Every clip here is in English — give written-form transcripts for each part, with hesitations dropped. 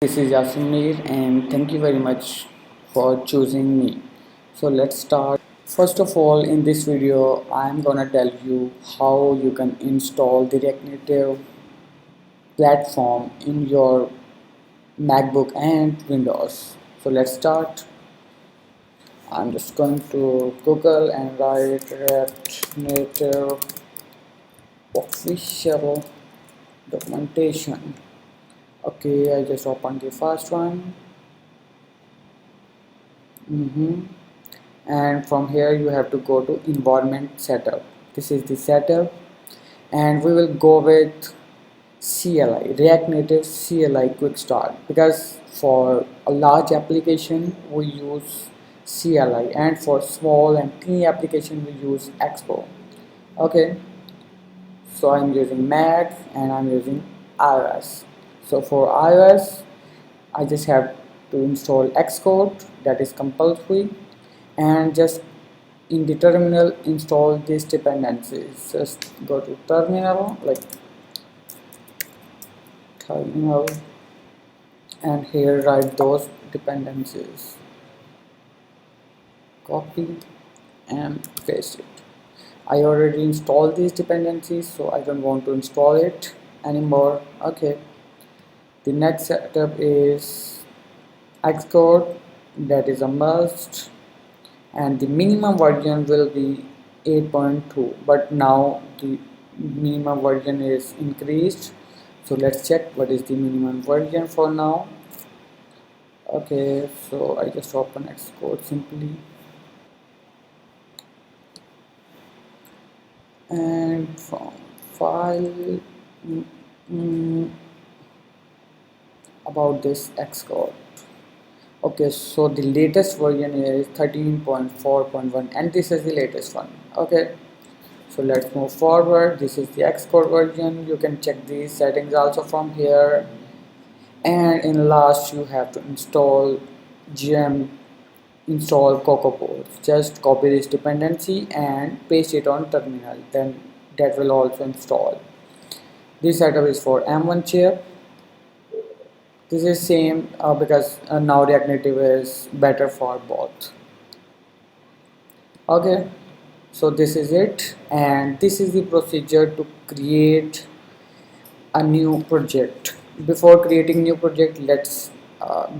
This is Yasir and thank you very much for choosing me. So let's start. First of all, in this video, I'm gonna tell you how you can install the React Native platform in your MacBook and Windows. So let's start. I'm just going to Google and write React Native official documentation. Okay, I just opened the first one. Mhm. And from here you have to go to environment setup. This is the setup, and we will go with CLI, React Native CLI quick start, because for a large application we use CLI, and for small and teeny application we use Expo. Okay, so I'm using Mac and I'm using iOS. So for iOS I just have to install Xcode, that is compulsory, and just in the terminal install these dependencies. Just go to terminal, like terminal, and here write those dependencies, copy and paste it. I already installed these dependencies, so I don't want to install it anymore. Okay, the next setup is Xcode, that is a must, and the minimum version will be 8.2, but now the minimum version is increased, so let's check what is the minimum version for now. Okay, so I just open Xcode simply, and from file, mm, mm, about this Xcode. Okay, so the latest version is 13.4.1, and this is the latest one. Okay, so let's move forward. This is the Xcode version. You can check these settings also from here, and in last you have to install gem install CocoaPods. Just copy this dependency and paste it on terminal, then that will also install. This setup is for M1 chip. This is same because now React Native is better for both. Okay, so this is it, and this is the procedure to create a new project. Before creating new project, let's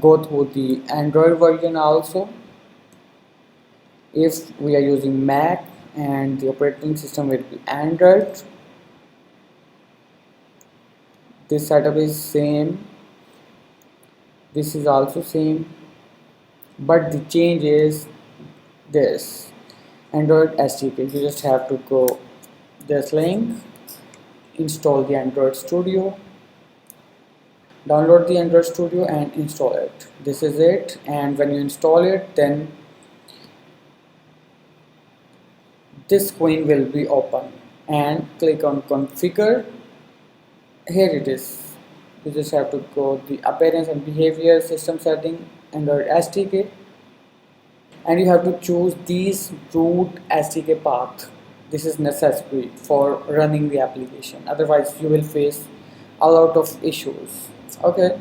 go through the Android version also. If we are using Mac and the operating system will be Android, this setup is same, this is also same, but the change is this Android SDK. You just have to go this link, install the Android Studio, download the Android Studio and install it. This is it, and when you install it, then this screen will be open, and click on configure. Here it is. You just have to go the appearance and behavior, system setting, Android SDK, and you have to choose these root SDK path. This is necessary for running the application, otherwise you will face a lot of issues. Okay,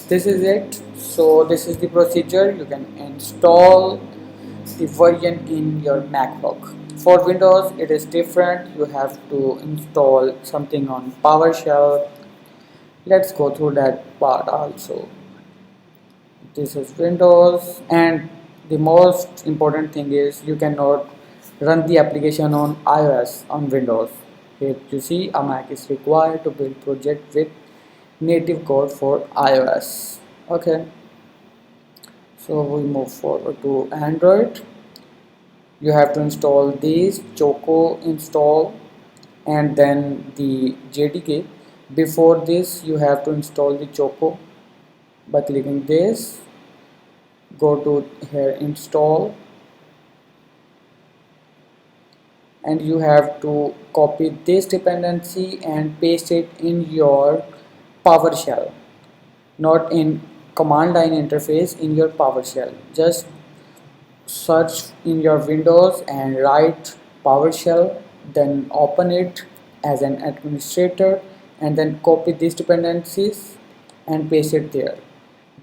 this is it. So this is the procedure. You can install the version in your MacBook. For Windows it is different. You have to install something on PowerShell. Let's go through that part also. This is Windows, and the most important thing is you cannot run the application on iOS on Windows. Here you see a Mac is required to build project with native code for iOS. Okay, so we move forward to Android. You have to install these Choco install and then the JDK. Before this you have to install the Choco by clicking this, go to here install, and you have to copy this dependency and paste it in your PowerShell, not in command line interface, in your PowerShell. Just search in your Windows and write PowerShell, then open it as an administrator, and then copy these dependencies and paste it there.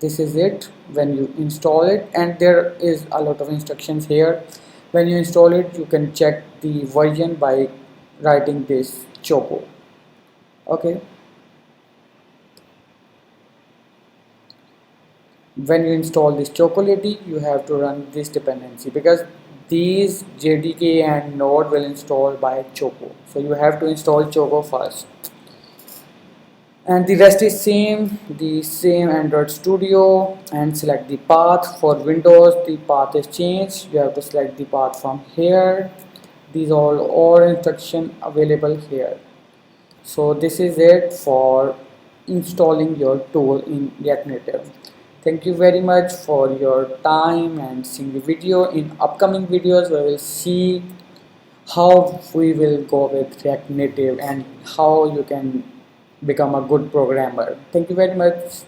This is it when you install it, and there is a lot of instructions here. When you install it, you can check the version by writing this choco. Okay, when you install this chocolatey, you have to run this dependency, because these jdk and node will install by choco, so you have to install choco first. And the rest is the same Android Studio, and select the path. For Windows the path is changed, you have to select the path from here. These all instruction available here. So this is it for installing your tool in React Native. Thank you very much for your time and seeing the video. In upcoming videos we will see how we will go with React Native and how you can become a good programmer. Thank you very much.